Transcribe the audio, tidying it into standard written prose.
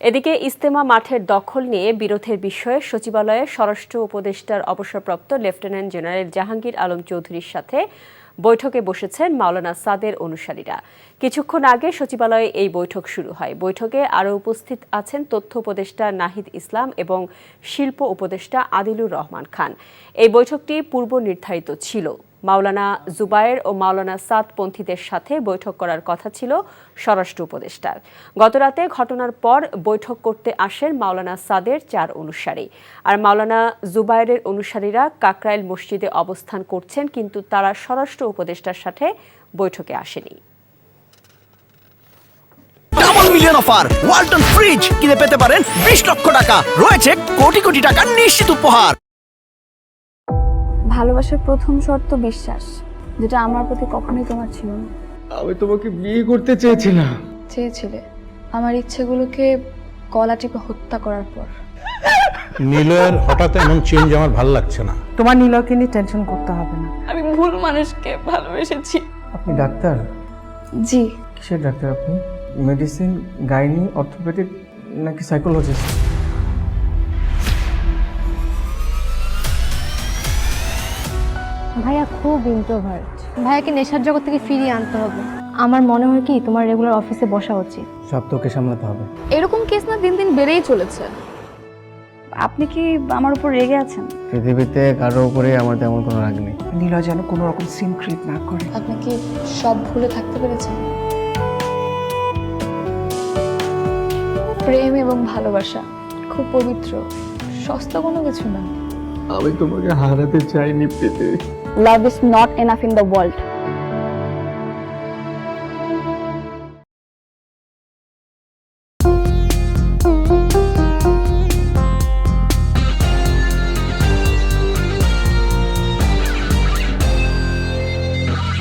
এদিকে ইজতেমা মাঠের দখল নিয়ে বিরোধের বিষয়ে সচিবালয়ে স্বরাষ্ট্র উপদেষ্টার অবসরপ্রাপ্ত লেফটেন্যান্ট জেনারেল জাহাঙ্গীর আলম চৌধুরীর সাথে বৈঠকে বসেছেন মাওলানা সাদের অনুসারীরা। কিছুক্ষণ আগে সচিবালয়ে এই বৈঠক শুরু হয়। বৈঠকে আরও উপস্থিত আছেন তথ্য উপদেষ্টা নাহিদ ইসলাম এবং শিল্প উপদেষ্টা আদিলুর রহমান খান। এই বৈঠকটি পূর্ব নির্ধারিত ছিল। মাওলানা জুবায়ের ও মাওলানা সাদ পন্থীদের সাথে বৈঠক করার কথা ছিল স্বরাষ্ট্র উপদেষ্টার। গতরাতে ঘটনার পর বৈঠক করতে আসেন মাওলানা সাদের 4 অনুসারী। আর মাওলানা জুবায়েরের অনুসারীরা কাকরাইল মসজিদে অবস্থান করছেন, কিন্তু তারা স্বরাষ্ট্র উপদেষ্টার সাথে বৈঠকে আসেনি। Double million offer Walton fridge কিনে পেতে পারেন 20 লক্ষ টাকা, রয়েছে কোটি কোটি টাকার নিশ্চিত উপহার। ভালোবাসার প্রথম শর্ত বিশ্বাস, যেটা আমার প্রতি কখনোই তোমার ছিল না। আমি তোমাকে বিয়ে করতে চেয়েছিলাম। চেয়েছিলে আমার ইচ্ছেগুলোকে গলা টিপে হত্যা করার পর। নিলয়ের হঠাৎ এমন চেঞ্জ আমার ভালো লাগছে না। তোমার নিলয়কে নিয়ে টেনশন করতে হবে না। আমি ভুল মানুষকে ভালোবেসেছি। আপনি ডাক্তার? জি। কিসের ডাক্তার আপনি? মেডিসিন, গাইনি, অর্থোপেডিক নাকি সাইকোলজিস্ট? ভাইয়া খুব ইন্ট্রোভার্ট। ভাইয়াকে নেশার জগৎ থেকে ফিরিয়ে আনতে হবে। আমার মনে হয় কি তোমার রেগুলার অফিসে বসা উচিত। সব তোকে সামলাতে হবে। এরকম কেস না দিন দিন বেড়েই চলেছে। আপনি কি আমার উপর রেগে আছেন? পৃথিবীতে কারো উপরে আমার তেমন কোনো রাগ নেই। নিলয় যেন কোনো রকম সিন ক্রিয়েট না করে। আপনি কি সব ভুলে থাকতে পেরেছেন? প্রেম এবং ভালোবাসা খুব পবিত্র, সস্তা কোনো কিছু না। আমি তোমাকে হারাতে চাইনি পৃথিবী। Love is not enough in the world.